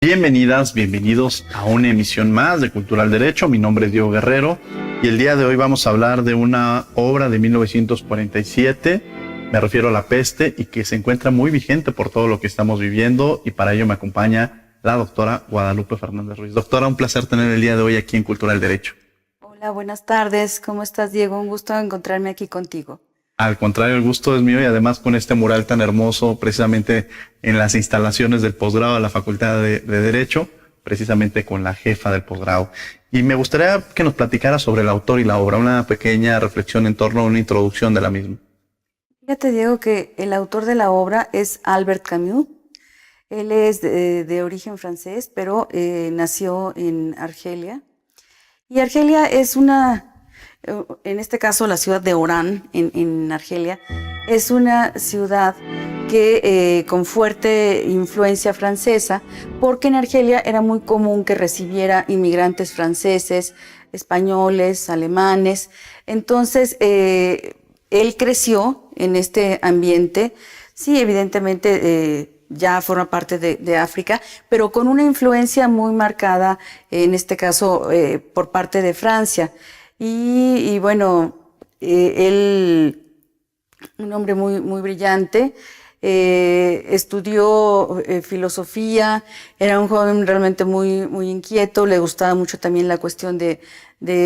Bienvenidas, bienvenidos a una emisión más de Cultural Derecho. Mi nombre es Diego Guerrero y el día de hoy vamos a hablar de una obra de 1947, me refiero a La Peste, y que se encuentra muy vigente por todo lo que estamos viviendo, y para ello me acompaña la doctora Guadalupe Fernández Ruiz. Doctora, un placer tener el día de hoy aquí en Cultural Derecho. Hola, buenas tardes. ¿Cómo estás, Diego? Un gusto encontrarme aquí contigo. Al contrario, el gusto es mío, y además con este mural tan hermoso, precisamente en las instalaciones del posgrado de la Facultad de Derecho, precisamente con la jefa del posgrado. Y me gustaría que nos platicara sobre el autor y la obra, una pequeña reflexión en torno a una introducción de la misma. Fíjate, Diego, que el autor de la obra es Albert Camus. Él es de origen francés, pero nació en Argelia. Y Argelia es en este caso la ciudad de Orán, en Argelia, es una ciudad que con fuerte influencia francesa, porque en Argelia era muy común que recibiera inmigrantes franceses, españoles, alemanes. Entonces, él creció en este ambiente. Sí, evidentemente ya forma parte de África, pero con una influencia muy marcada, en este caso por parte de Francia. Y bueno, él, un hombre muy brillante, estudió filosofía, era un joven realmente muy inquieto, le gustaba mucho también la cuestión de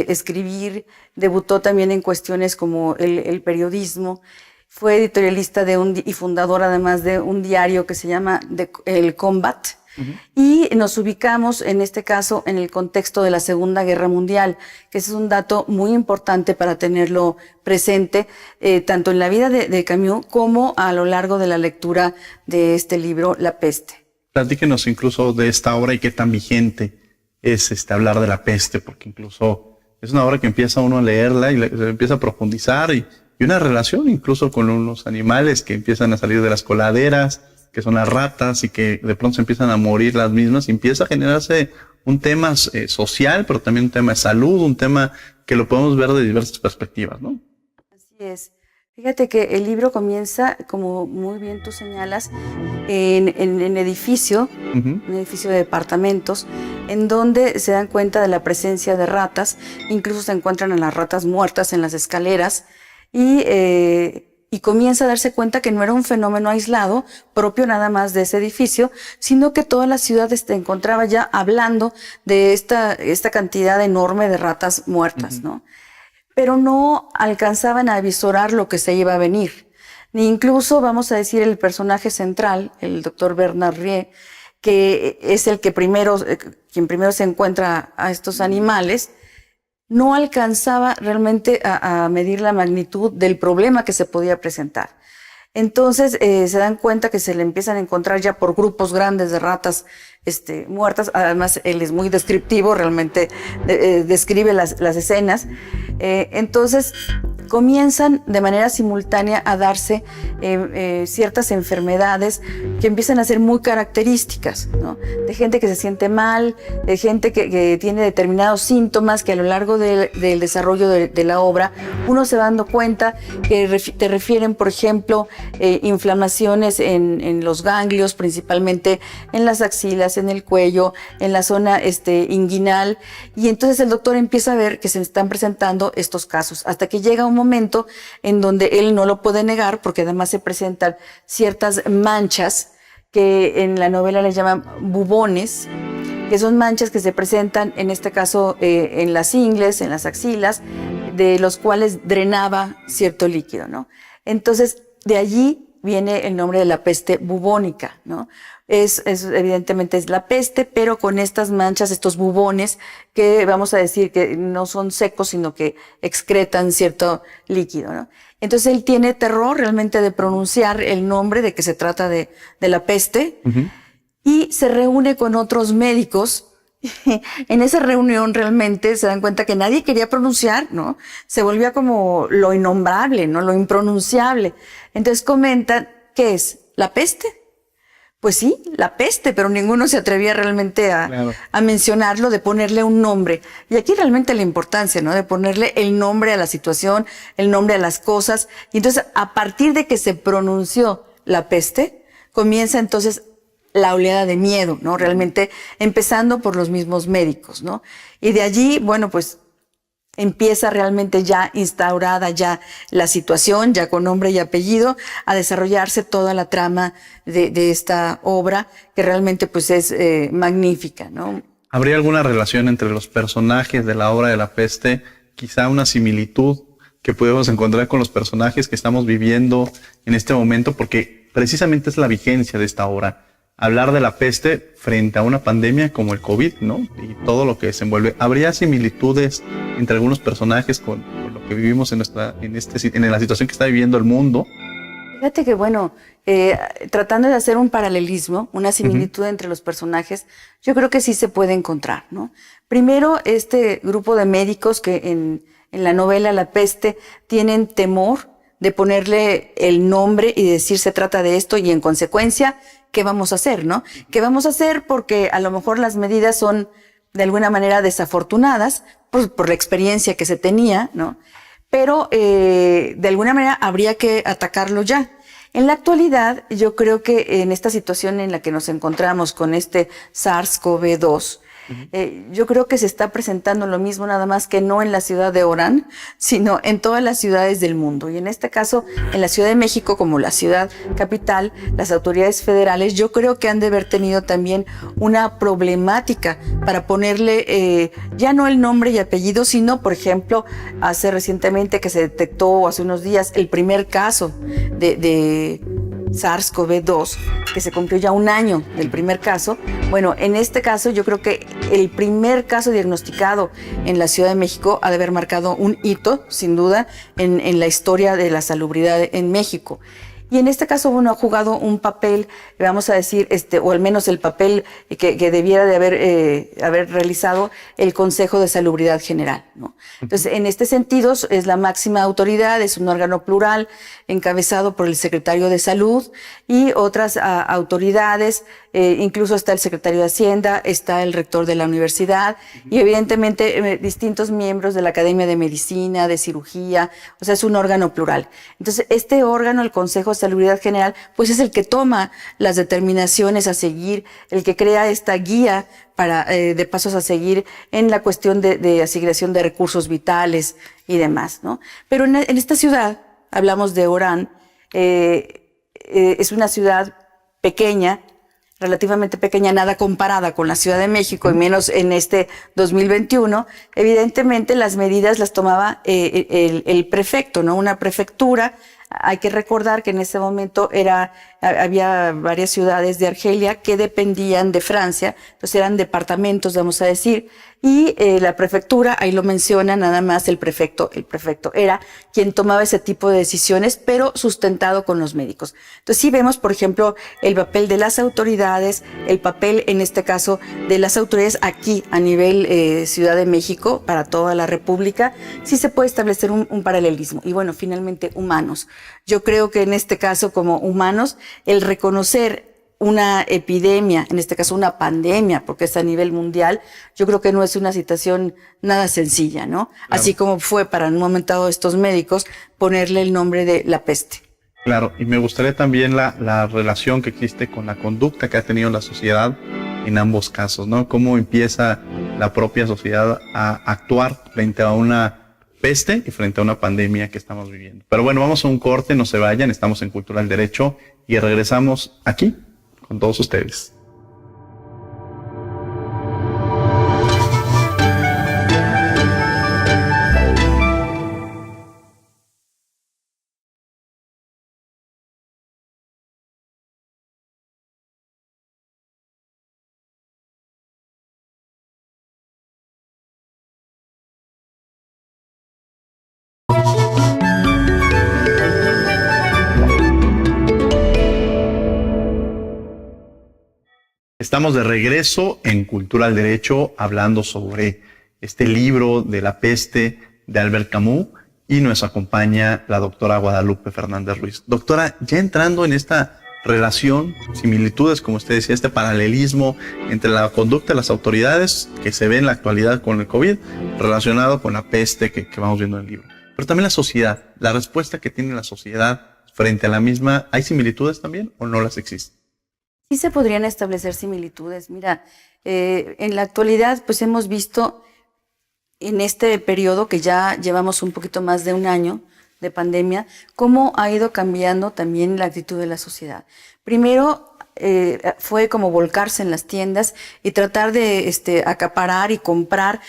escribir, debutó también en cuestiones como el periodismo, fue editorialista y fundador además de un diario que se llama El Combat. Y nos ubicamos en este caso en el contexto de la Segunda Guerra Mundial, que ese es un dato muy importante para tenerlo presente, tanto en la vida de Camus como a lo largo de la lectura de este libro, La Peste. Platíquenos incluso de esta obra y qué tan vigente es hablar de la peste, porque incluso es una obra que empieza uno a leerla y se empieza a profundizar, y una relación incluso con unos animales que empiezan a salir de las coladeras, que son las ratas, y que de pronto se empiezan a morir las mismas, y empieza a generarse un tema social, pero también un tema de salud, un tema que lo podemos ver de diversas perspectivas, ¿no? Así es. Fíjate que el libro comienza, como muy bien tú señalas, en edificio, un edificio de departamentos, en donde se dan cuenta de la presencia de ratas, incluso se encuentran a las ratas muertas en las escaleras, y comienza a darse cuenta que no era un fenómeno aislado, propio nada más de ese edificio, sino que toda la ciudad se encontraba ya hablando de esta cantidad enorme de ratas muertas, ¿no? Pero no alcanzaban a avisorar lo que se iba a venir. Ni incluso, vamos a decir, el personaje central, el doctor Bernard Rie, que es el que quien primero se encuentra a estos animales, no alcanzaba realmente a medir la magnitud del problema que se podía presentar. Entonces se dan cuenta que se le empiezan a encontrar ya por grupos grandes de ratas muertas. Además, él es muy descriptivo, realmente describe las escenas. Entonces comienzan de manera simultánea a darse ciertas enfermedades que empiezan a ser muy características, ¿no? De gente que se siente mal, de gente que tiene determinados síntomas que a lo largo del desarrollo de la obra uno se va dando cuenta que te refieren, por ejemplo, inflamaciones en los ganglios, principalmente en las axilas, en el cuello, en la zona inguinal, y entonces el doctor empieza a ver que se están presentando estos casos, hasta que llega un momento en donde él no lo puede negar, porque además se presentan ciertas manchas que en la novela le llaman bubones, que son manchas que se presentan en este caso en las ingles, en las axilas, de los cuales drenaba cierto líquido, ¿no? Entonces, de allí viene el nombre de la peste bubónica, ¿no? Evidentemente es la peste, pero con estas manchas, estos bubones, que vamos a decir que no son secos, sino que excretan cierto líquido, ¿no? Entonces él tiene terror realmente de pronunciar el nombre de que se trata de la peste, y se reúne con otros médicos. En esa reunión realmente se dan cuenta que nadie quería pronunciar, ¿no? Se volvía como lo innombrable, ¿no? Lo impronunciable. Entonces comentan, ¿qué es? ¿La peste? Pues sí, la peste, pero ninguno se atrevía realmente a mencionarlo, de ponerle un nombre. Y aquí realmente la importancia, ¿no? De ponerle el nombre a la situación, el nombre a las cosas. Y entonces, a partir de que se pronunció la peste, comienza entonces la oleada de miedo, ¿no? Realmente empezando por los mismos médicos, ¿no? Y de allí, bueno, pues empieza realmente ya instaurada ya la situación, ya con nombre y apellido, a desarrollarse toda la trama de esta obra, que realmente pues es magnífica, ¿no? ¿Habría alguna relación entre los personajes de la obra de la peste? Quizá una similitud que podemos encontrar con los personajes que estamos viviendo en este momento, porque precisamente es la vigencia de esta obra. Hablar de la peste frente a una pandemia como el COVID, ¿no? Y todo lo que desenvuelve. ¿Habría similitudes entre algunos personajes con lo que vivimos en la situación que está viviendo el mundo? Fíjate que, bueno, tratando de hacer un paralelismo, una similitud entre los personajes, yo creo que sí se puede encontrar, ¿no? Primero, este grupo de médicos que en la novela La Peste tienen temor de ponerle el nombre y decir se trata de esto, y en consecuencia, ¿qué vamos a hacer, no? ¿Qué vamos a hacer? Porque a lo mejor las medidas son de alguna manera desafortunadas por la experiencia que se tenía, ¿no? Pero de alguna manera habría que atacarlo ya. En la actualidad, yo creo que en esta situación en la que nos encontramos con este SARS-CoV-2, yo creo que se está presentando lo mismo, nada más que no en la ciudad de Orán, sino en todas las ciudades del mundo. Y en este caso, en la Ciudad de México, como la ciudad capital, las autoridades federales, yo creo que han de haber tenido también una problemática para ponerle ya no el nombre y apellido, sino, por ejemplo, hace recientemente que se detectó, hace unos días, el primer caso de SARS-CoV-2, que se cumplió ya 1 año del primer caso. Bueno, en este caso yo creo que el primer caso diagnosticado en la Ciudad de México ha de haber marcado un hito, sin duda, en la historia de la salubridad en México. Y en este caso, bueno, ha jugado un papel, vamos a decir, o al menos el papel que debiera de haber realizado el Consejo de Salubridad General, ¿no? Entonces, en este sentido, es la máxima autoridad, es un órgano plural, encabezado por el secretario de Salud y otras autoridades, incluso está el secretario de Hacienda, está el rector de la universidad y evidentemente distintos miembros de la Academia de Medicina, de Cirugía, o sea, es un órgano plural. Entonces, este órgano, el Consejo de Salubridad General, pues es el que toma las determinaciones a seguir, el que crea esta guía de pasos a seguir en la cuestión de asignación de recursos vitales y demás, ¿no? Pero en esta ciudad, hablamos de Orán, es una ciudad pequeña, relativamente pequeña, nada comparada con la Ciudad de México, y menos en este 2021, evidentemente las medidas las tomaba el prefecto, ¿no? Una prefectura. Hay que recordar que en ese momento había varias ciudades de Argelia que dependían de Francia, entonces eran departamentos, vamos a decir, y la prefectura, ahí lo menciona nada más el prefecto era quien tomaba ese tipo de decisiones, pero sustentado con los médicos. Entonces sí vemos, por ejemplo, el papel de las autoridades, el papel en este caso de las autoridades aquí a nivel Ciudad de México, para toda la República, sí se puede establecer un paralelismo. Y bueno, finalmente humanos. Yo creo que en este caso, como humanos, el reconocer una epidemia, en este caso una pandemia, porque es a nivel mundial, yo creo que no es una situación nada sencilla, ¿no? Claro. Así como fue para un momento dado estos médicos ponerle el nombre de la peste. Claro, y me gustaría también la relación que existe con la conducta que ha tenido la sociedad en ambos casos, ¿no? Cómo empieza la propia sociedad a actuar frente a una peste y frente a una pandemia que estamos viviendo. Pero bueno, vamos a un corte, no se vayan, estamos en Cultura del Derecho y regresamos aquí con todos ustedes. Estamos de regreso en Cultura al Derecho hablando sobre este libro de la peste de Albert Camus y nos acompaña la doctora Guadalupe Fernández Ruiz. Doctora, ya entrando en esta relación, similitudes, como usted decía, este paralelismo entre la conducta de las autoridades que se ve en la actualidad con el COVID relacionado con la peste que vamos viendo en el libro. Pero también la sociedad, la respuesta que tiene la sociedad frente a la misma, ¿hay similitudes también o no las existen? Sí se podrían establecer similitudes. Mira, en la actualidad pues hemos visto en este periodo que ya llevamos un poquito más de un año de pandemia, cómo ha ido cambiando también la actitud de la sociedad. Primero fue como volcarse en las tiendas y tratar de acaparar y comprar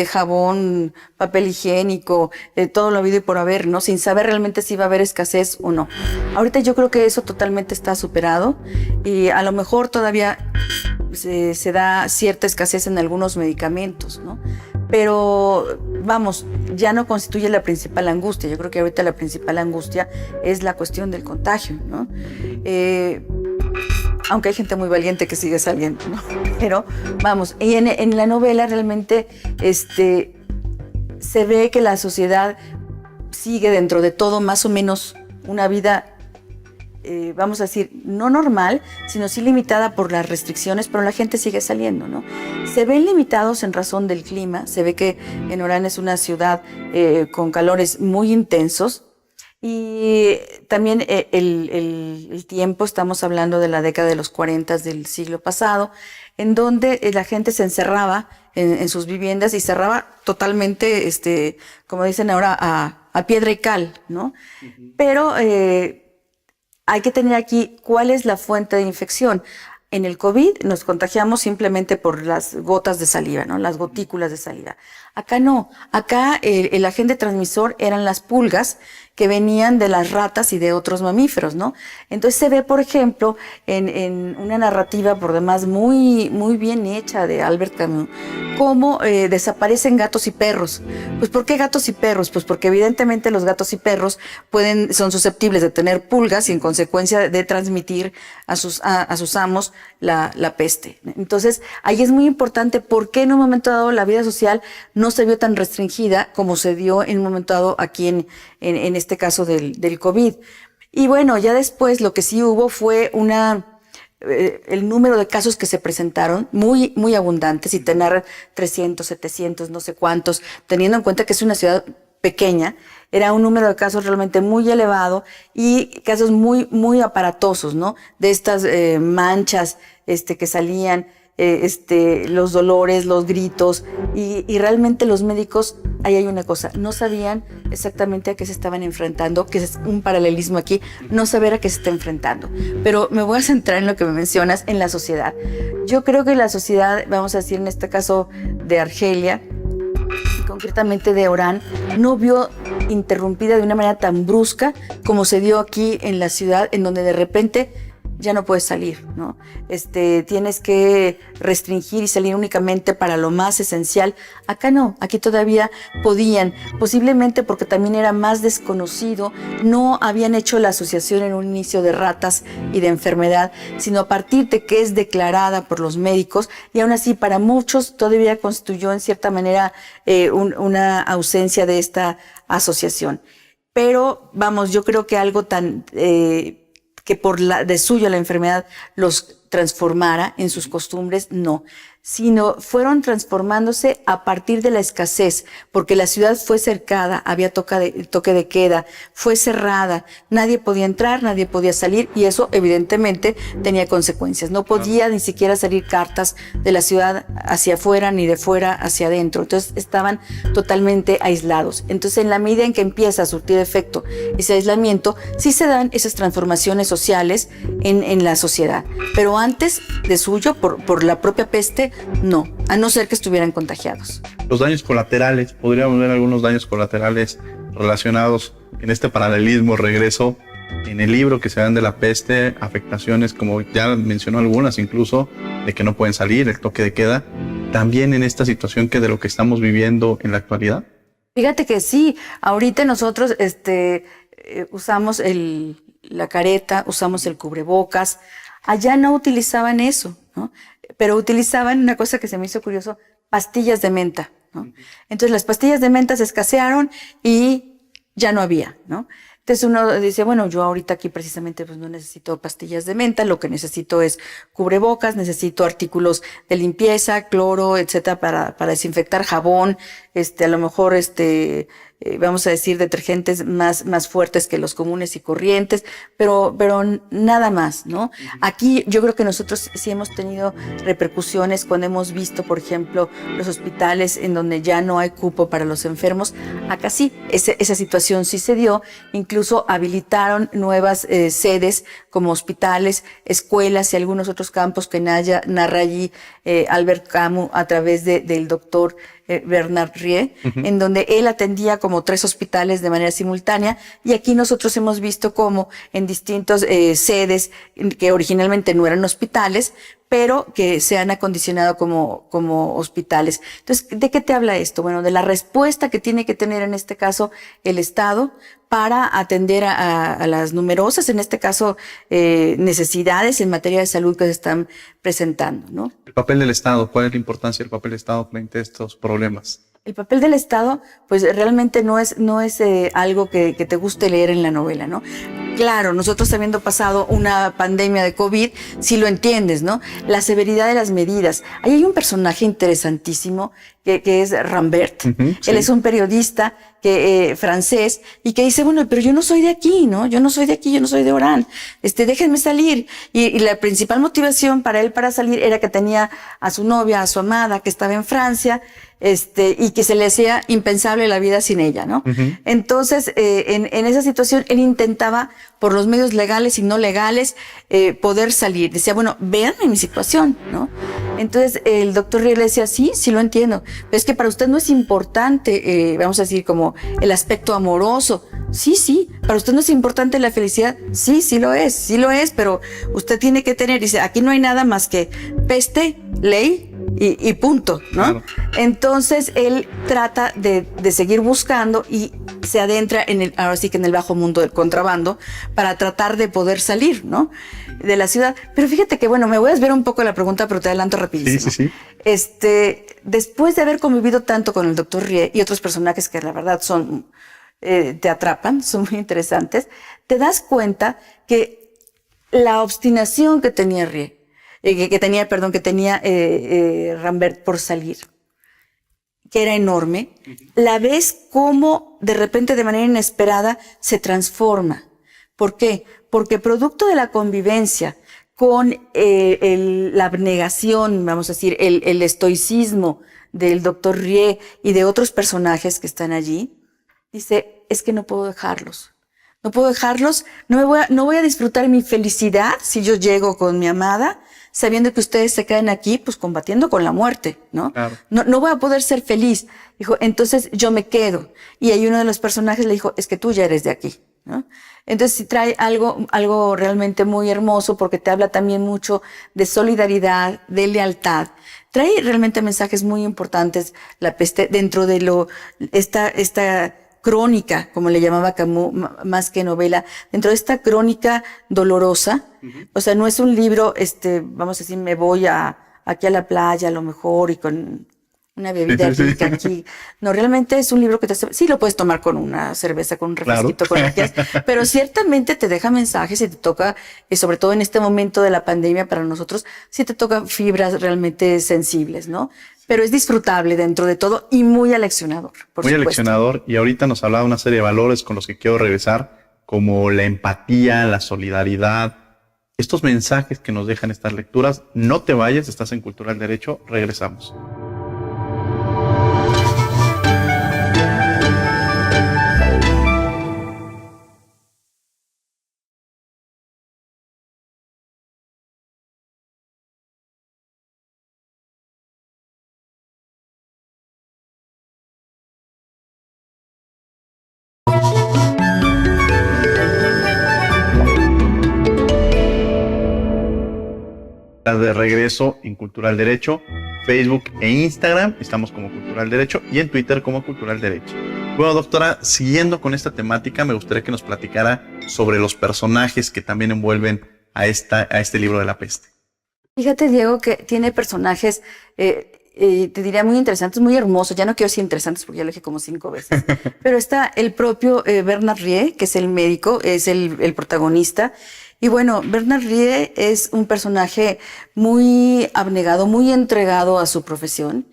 jabón, papel higiénico, todo lo habido y por haber, ¿no? Sin saber realmente si iba a haber escasez o no. Ahorita yo creo que eso totalmente está superado y a lo mejor todavía se da cierta escasez en algunos medicamentos, ¿no? Pero vamos, ya no constituye la principal angustia. Yo creo que ahorita la principal angustia es la cuestión del contagio, ¿no? Aunque hay gente muy valiente que sigue saliendo, ¿no? Pero vamos, y en la novela realmente se ve que la sociedad sigue dentro de todo más o menos una vida, vamos a decir, no normal, sino sí limitada por las restricciones, pero la gente sigue saliendo, ¿no? Se ven limitados en razón del clima, se ve que en Orán es una ciudad con calores muy intensos, y también el tiempo, estamos hablando de la década de los 40 del siglo pasado, en donde la gente se encerraba en sus viviendas y cerraba totalmente, como dicen ahora, a piedra y cal, ¿no? Pero hay que tener aquí cuál es la fuente de infección. En el COVID nos contagiamos simplemente por las gotas de saliva, ¿no? Las gotículas de saliva. Acá no. Acá el agente transmisor eran las pulgas que venían de las ratas y de otros mamíferos, ¿no? Entonces se ve, por ejemplo, en una narrativa por demás muy, muy bien hecha de Albert Camus, cómo desaparecen gatos y perros. Pues ¿por qué gatos y perros? Pues porque evidentemente los gatos y perros son susceptibles de tener pulgas y en consecuencia de transmitir a sus amos la peste. Entonces ahí es muy importante por qué en un momento dado la vida social no se vio tan restringida como se dio en un momento dado aquí en este caso del COVID. Y bueno, ya después lo que sí hubo fue el número de casos que se presentaron muy, muy abundantes y tener 300, 700, no sé cuántos, teniendo en cuenta que es una ciudad pequeña, era un número de casos realmente muy elevado y casos muy, muy aparatosos, ¿no? De estas manchas que salían, los dolores, los gritos y realmente los médicos, ahí hay una cosa, no sabían exactamente a qué se estaban enfrentando, que es un paralelismo aquí, no saber a qué se está enfrentando. Pero me voy a centrar en lo que me mencionas, en la sociedad. Yo creo que la sociedad, vamos a decir en este caso de Argelia, concretamente de Orán, no vio interrumpida de una manera tan brusca como se dio aquí en la ciudad, en donde de repente ya no puedes salir, ¿no? Tienes que restringir y salir únicamente para lo más esencial. Acá no, aquí todavía podían, posiblemente porque también era más desconocido, no habían hecho la asociación en un inicio de ratas y de enfermedad, sino a partir de que es declarada por los médicos y aún así para muchos todavía constituyó en cierta manera una ausencia de esta asociación. Pero vamos, yo creo que algo tan que por de suyo la enfermedad los transformara en sus costumbres, no, sino fueron transformándose a partir de la escasez, porque la ciudad fue cercada, había toque de queda, fue cerrada, nadie podía entrar, nadie podía salir y eso evidentemente tenía consecuencias. No podía ni siquiera salir cartas de la ciudad hacia afuera ni de fuera hacia adentro, entonces estaban totalmente aislados. Entonces en la medida en que empieza a surtir efecto ese aislamiento, sí se dan esas transformaciones sociales en la sociedad, pero antes de suyo, por la propia peste, no, a no ser que estuvieran contagiados. Los daños colaterales, podríamos ver algunos daños colaterales relacionados en este paralelismo, regreso, en el libro que se dan de la peste, afectaciones como ya mencionó algunas incluso, de que no pueden salir, el toque de queda, también en esta situación que de lo que estamos viviendo en la actualidad. Fíjate que sí, ahorita nosotros usamos la careta, usamos el cubrebocas, allá no utilizaban eso. ¿no? Pero utilizaban una cosa que se me hizo curioso, pastillas de menta, ¿no? Entonces las pastillas de menta se escasearon y ya no había, ¿no? Entonces uno dice, bueno, yo ahorita aquí precisamente pues no necesito pastillas de menta, lo que necesito es cubrebocas, necesito artículos de limpieza, cloro, etcétera, para desinfectar, jabón, a lo mejor vamos a decir detergentes más fuertes que los comunes y corrientes, pero nada más, ¿no? Aquí yo creo que nosotros sí hemos tenido repercusiones cuando hemos visto, por ejemplo, los hospitales en donde ya no hay cupo para los enfermos. Acá sí, esa situación sí se dio, incluso habilitaron nuevas sedes como hospitales, escuelas y algunos otros campos que narra allí Albert Camus a través del doctor Bernard Rie, en donde él atendía como 3 hospitales de manera simultánea, y aquí nosotros hemos visto cómo en distintos sedes que originalmente no eran hospitales, pero que se han acondicionado como hospitales. Entonces, ¿de qué te habla esto? Bueno, de la respuesta que tiene que tener en este caso el Estado para atender a las numerosas, en este caso, necesidades en materia de salud que se están presentando, ¿no? El papel del Estado, ¿cuál es la importancia del papel del Estado frente a estos problemas? El papel del Estado, pues realmente no es algo que te guste leer en la novela, ¿no? Claro, nosotros habiendo pasado una pandemia de COVID, sí lo entiendes, ¿no? La severidad de las medidas. Ahí hay un personaje interesantísimo que es Rambert. Sí. Él es un periodista francés y que dice, bueno, pero yo no soy de aquí, ¿no? Yo no soy de aquí, yo no soy de Orán. Déjenme salir. Y la principal motivación para él para salir era que tenía a su novia, a su amada, que estaba en Francia, y que se le hacía impensable la vida sin ella, ¿no? Entonces, en esa situación, él intentaba, por los medios legales y no legales, poder salir. Decía, bueno, véanme mi situación, ¿no? Entonces, el doctor Rie le decía, sí lo entiendo, pero es que para usted no es importante, vamos a decir, como el aspecto amoroso. Sí, para usted no es importante la felicidad. Sí lo es, pero usted tiene que tener, dice, aquí no hay nada más que peste, ley, y punto, ¿no? Claro. Entonces él trata de seguir buscando y se adentra ahora sí que en el bajo mundo del contrabando para tratar de poder salir, ¿no? De la ciudad. Pero fíjate que, bueno, me voy a desviar un poco de la pregunta, pero te adelanto rapidísimo. Sí. Después de haber convivido tanto con el doctor Rie y otros personajes que la verdad te atrapan, son muy interesantes, te das cuenta que la obstinación que tenía Rie, que tenía Rambert por salir, que era enorme, la ves como de repente de manera inesperada se transforma. ¿Por qué? Porque producto de la convivencia con la abnegación, vamos a decir, el estoicismo del doctor Rie y de otros personajes que están allí, dice, es que no puedo dejarlos. No voy a disfrutar mi felicidad si yo llego con mi amada, sabiendo que ustedes se quedan aquí, pues combatiendo con la muerte, ¿no? Claro. No voy a poder ser feliz. Dijo, entonces yo me quedo. Y ahí uno de los personajes le dijo, es que tú ya eres de aquí, ¿no? Entonces sí trae algo realmente muy hermoso, porque te habla también mucho de solidaridad, de lealtad. Trae realmente mensajes muy importantes, La peste, dentro de esta crónica, como le llamaba Camus, más que novela, dentro de esta crónica dolorosa. O sea, no es un libro, vamos a decir, me voy aquí a la playa a lo mejor y con una bebida rica aquí. No, realmente es un libro que sí lo puedes tomar con una cerveza, con un refresquito, Claro. con lo que quieras, pero ciertamente te deja mensajes y te toca, sobre todo en este momento de la pandemia para nosotros, sí te toca fibras realmente sensibles, ¿no? Pero es disfrutable dentro de todo y muy aleccionador, por Muy supuesto. aleccionador, y ahorita nos hablaba de una serie de valores con los que quiero regresar, como la empatía, la solidaridad, estos mensajes que nos dejan estas lecturas. No te vayas, estás en Cultural Derecho, regresamos. De regreso en Cultural Derecho, Facebook e Instagram, estamos como Cultural Derecho, y en Twitter como Cultural Derecho. Bueno, doctora, siguiendo con esta temática, me gustaría que nos platicara sobre los personajes que también envuelven a este libro de La peste. Fíjate, Diego, que tiene personajes, te diría muy interesantes, muy hermosos. Ya no quiero decir interesantes porque ya lo dije como 5 veces. Pero está el propio Bernard Rie, que es el médico, es el protagonista. Y bueno, Bernard Rie es un personaje muy abnegado, muy entregado a su profesión.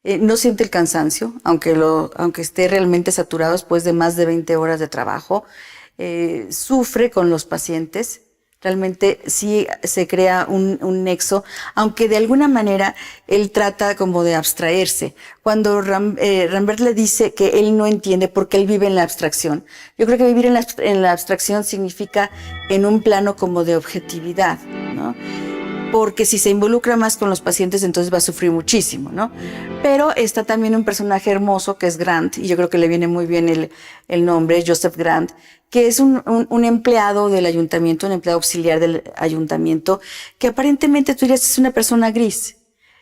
No siente el cansancio, aunque esté realmente saturado después de más de 20 horas de trabajo. Sufre con los pacientes. Realmente sí se crea un nexo, aunque de alguna manera él trata como de abstraerse. Cuando Rambert le dice que él no entiende porque él vive en la abstracción. Yo creo que vivir en la abstracción significa en un plano como de objetividad, ¿no? Porque si se involucra más con los pacientes, entonces va a sufrir muchísimo, ¿no? Pero está también un personaje hermoso que es Grant, y yo creo que le viene muy bien el nombre, Joseph Grant, que es un empleado del ayuntamiento, un empleado auxiliar del ayuntamiento, que aparentemente tú dirías es una persona gris,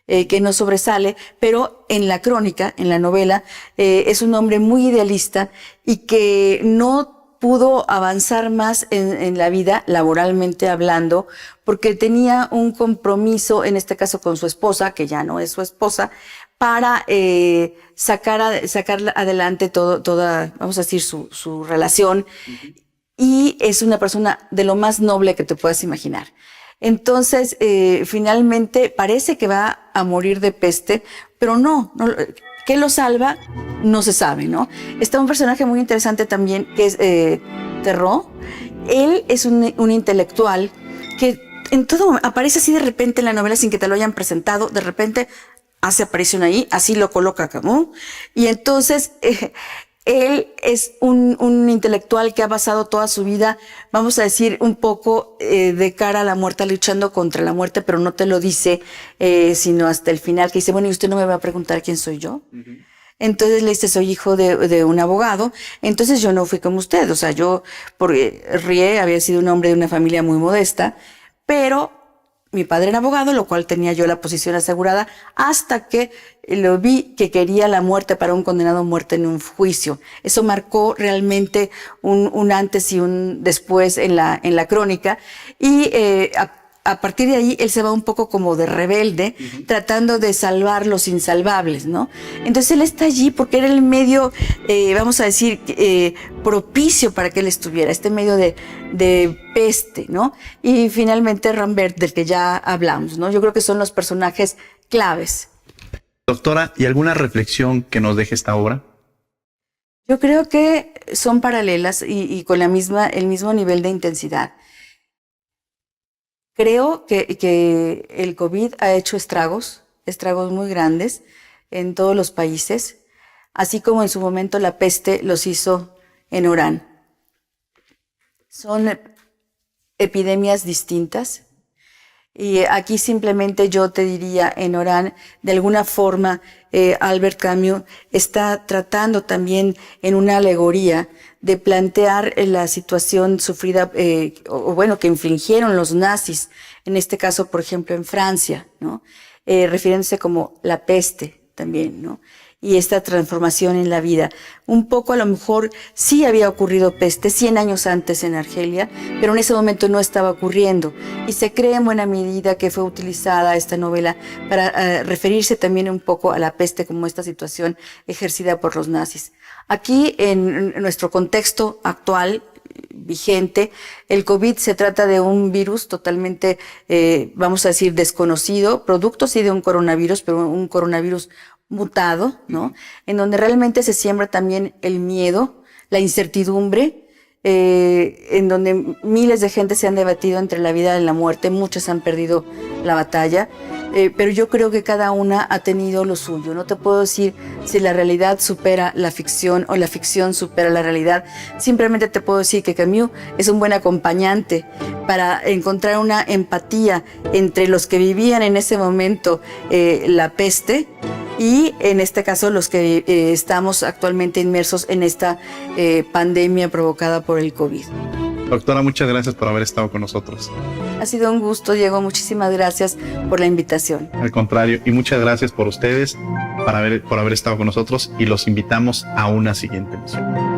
que no sobresale, pero en la crónica, en la novela, es un hombre muy idealista y que no pudo avanzar más en la vida, laboralmente hablando, porque tenía un compromiso, en este caso con su esposa, que ya no es su esposa, para sacar adelante toda, vamos a decir, su relación. Y es una persona de lo más noble que te puedas imaginar. Entonces, finalmente parece que va a morir de peste, pero no. ¿Qué lo salva? No se sabe, ¿no? Está un personaje muy interesante también, que es Theroux. Él es un intelectual que en todo aparece así de repente en la novela sin que te lo hayan presentado. De repente hace aparición ahí, así lo coloca Camus. Y entonces él es un intelectual que ha basado toda su vida, vamos a decir, un poco de cara a la muerte, luchando contra la muerte, pero no te lo dice, sino hasta el final, que dice, bueno, ¿y usted no me va a preguntar quién soy yo? Entonces le dice, soy hijo de un abogado, entonces yo no fui como usted, o sea, porque Rie había sido un hombre de una familia muy modesta, pero mi padre era abogado, lo cual tenía yo la posición asegurada, hasta que lo vi que quería la muerte para un condenado a muerte en un juicio. Eso marcó realmente un antes y un después en la crónica. Y a partir de ahí él se va un poco como de rebelde, tratando de salvar los insalvables, ¿no? Entonces él está allí porque era el medio, vamos a decir, propicio para que él estuviera, este medio de peste, ¿no? Y finalmente Rambert, del que ya hablamos, ¿no? Yo creo que son los personajes claves. Doctora, ¿y alguna reflexión que nos deje esta obra? Yo creo que son paralelas y con el mismo nivel de intensidad. Creo que el COVID ha hecho estragos muy grandes en todos los países, así como en su momento la peste los hizo en Orán. Son epidemias distintas y aquí simplemente yo te diría, en Orán, de alguna forma, Albert Camus está tratando también en una alegoría de plantear la situación sufrida, que infligieron los nazis, en este caso, por ejemplo, en Francia, ¿no? Refiriéndose como la peste también, ¿no? Y esta transformación en la vida. Un poco a lo mejor sí había ocurrido peste 100 años antes en Argelia, pero en ese momento no estaba ocurriendo. Y se cree en buena medida que fue utilizada esta novela para referirse también un poco a la peste como esta situación ejercida por los nazis. Aquí, en nuestro contexto actual, vigente, el COVID se trata de un virus totalmente, vamos a decir, desconocido, producto sí de un coronavirus, pero un coronavirus mutado, ¿no? En donde realmente se siembra también el miedo, la incertidumbre, en donde miles de gente se han debatido entre la vida y la muerte, muchos han perdido la batalla, pero yo creo que cada una ha tenido lo suyo. No te puedo decir si la realidad supera la ficción o la ficción supera la realidad. Simplemente te puedo decir que Camus es un buen acompañante para encontrar una empatía entre los que vivían en ese momento la peste y en este caso los que estamos actualmente inmersos en esta pandemia provocada por el COVID. Doctora, muchas gracias por haber estado con nosotros. Ha sido un gusto, Diego. Muchísimas gracias por la invitación. Al contrario, y muchas gracias por ustedes por haber estado con nosotros y los invitamos a una siguiente emisión.